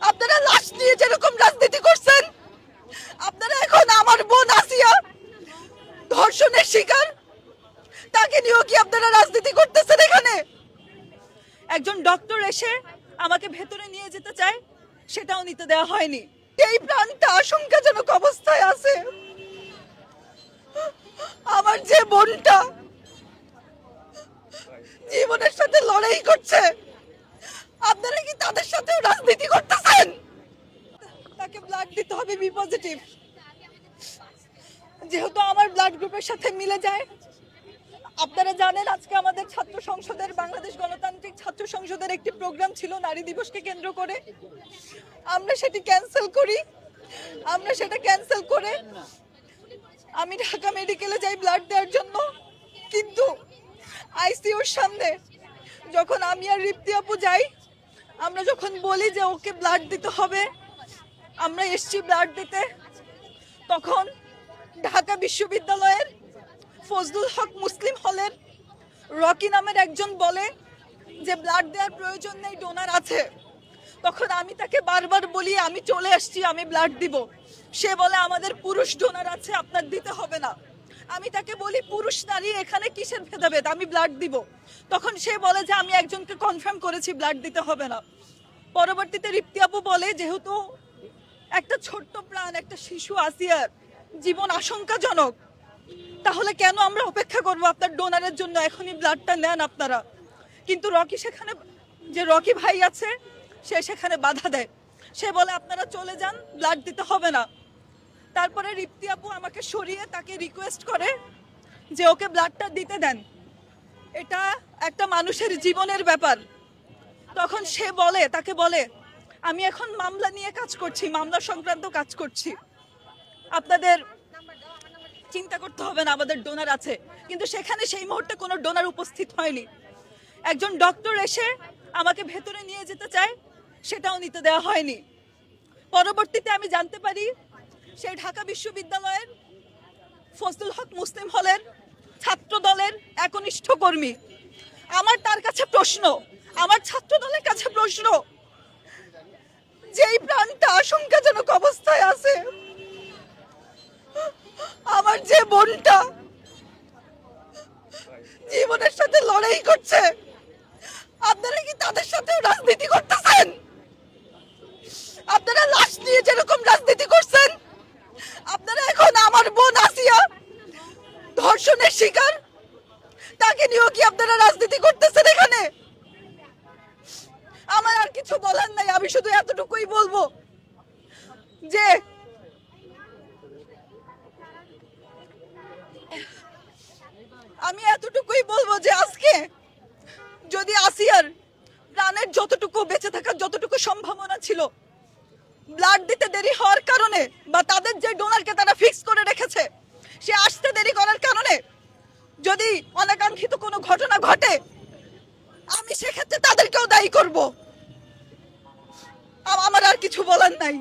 আপনারা লাশ নিয়ে যেরকম রাজনীতি করছেন, আপনারা এখন আমার বোন আসিয়া ধর্ষণের শিকার, তাকে নিয়েও কি আপনারা রাজনীতি করতেছেন? এখানে একজন ডক্টর এসে আমাকে ভেতরে নিয়ে যেতে চায়, সেটাও নিতে দেওয়া হয়নি। এই প্রাণটা আশঙ্কাজনক অবস্থায় আছে। আমার যে বোনটা জীবনের সাথে লড়াই করছে, আপনারা কি তাদের সাথেও রাজনীতি করতেছেন? তাকে ব্লাড দিতে হবে বি পজিটিভ, যেহেতু আমার ব্লাড গ্রুপের সাথে মিলে যায়। আপনারা জানেন আজকে আমাদের ছাত্র সংসদের, বাংলাদেশ গণতান্ত্রিক ছাত্র সংসদের একটি প্রোগ্রাম ছিল নারী দিবসকে কেন্দ্র করে। আমরা সেটা ক্যান্সেল করে আমি ঢাকা মেডিকেলে যাই ব্লাড দেওয়ার জন্য। কিন্তু আইসিইউর সামনে যখন আমি আর রিপ্তি আপু যাই, আমরা যখন বলি যে ওকে ব্লাড দিতে হবে, আমরা এসছি ব্লাড দিতে, তখন ঢাকা বিশ্ববিদ্যালয়ের ফজলুল হক মুসলিম হলের রকি নামের একজন বলে যে ব্লাড দেওয়ার প্রয়োজন নেই, ডোনার আছে। তখন আমি তাকে বারবার বলি আমি চলে আসছি, আমি ব্লাড দিব। সে বলে আমাদের পুরুষ ডোনার আছে, আপনার দিতে হবে না। আমি তাকে বলি পুরুষ নারী এখানে কিসের ভেদাভেদ, আমি ব্লাড দিব। তখন সে বলে যে আমি একজনকে কনফার্ম করেছি, ব্লাড দিতে হবে না। পরবর্তীতে রিপ্তি আপু বলে যেহেতু একটা ছোট্ট প্রাণ, একটা শিশু আসিয়ার জীবন আশঙ্কাজনক, তাহলে কেন আমরা অপেক্ষা করব আপনার ডোনারের জন্য? এখনই ব্লাডটা নেন আপনারা। কিন্তু রকি ভাই আছে, সে সেখানে বাধা দেয়। সে বলে আপনারা চলে যান, ব্লাড দিতে হবে না। তারপরে রিপ্তি আপু আমাকে সরিয়ে তাকে রিকোয়েস্ট করে যে ওকে ব্লাডটা দিতে দেন, এটা একটা মানুষের জীবনের ব্যাপার। তখন সে বলে, তাকে বলে আমি এখন মামলা নিয়ে কাজ করছি, মামলা সংক্রান্ত কাজ করছি, আপনাদের চিন্তা করতে হবে না, আমাদের ডোনার আছে। কিন্তু সেখানে সেই মুহূর্তে কোনো ডোনার উপস্থিত হয়নি। একজন ডক্টর এসে আমাকে ভেতরে নিয়ে যেতে চায়, সেটাও নিতে দেওয়া হয়নি। পরবর্তীতে আমি জানতে পারি সেই ঢাকা বিশ্ববিদ্যালয়ের ফজলুল হক মুসলিম হলের ছাত্র দলের একনিষ্ঠ কর্মী। আমার তার কাছে প্রশ্ন, আমার ছাত্র দলের কাছে প্রশ্ন, যেই প্রাণটা আশঙ্কাজনক অবস্থায় আছে, আমার যে বোনটা জীবনের সাথে লড়াই করছে, আপনারা কি তাদের সাথেও রাজনীতি করতেছেন? আপনারা লাশ নিয়ে যেরকম রাজনীতি করছেন, আপনারা এখন আমার বোন আসিয়া ধর্ষণের শিকার, তাকে নিয়েও কি আপনারা রাজনীতি করতেছেন? এখানে আমার আর কিছু বলার নাই, আমি শুধু এতটুকুই বলবো যে আজকে যদি আসিয়ার প্রাণের যতটুকু বেঁচে থাকার যতটুকু সম্ভাবনা ছিল, ব্লাড দিতে দেরি হওয়ার কারণে বা তাদের যে ডোনারকে তারা ফিক্স করে রেখেছে সে আসতে দেরি করার কারণে যদি অনাকাঙ্ক্ষিত কোনো ঘটনা ঘটে, আমি সেক্ষেত্রে তাদেরকেও দায়ী করব। আমার আর কিছু বলার নাই।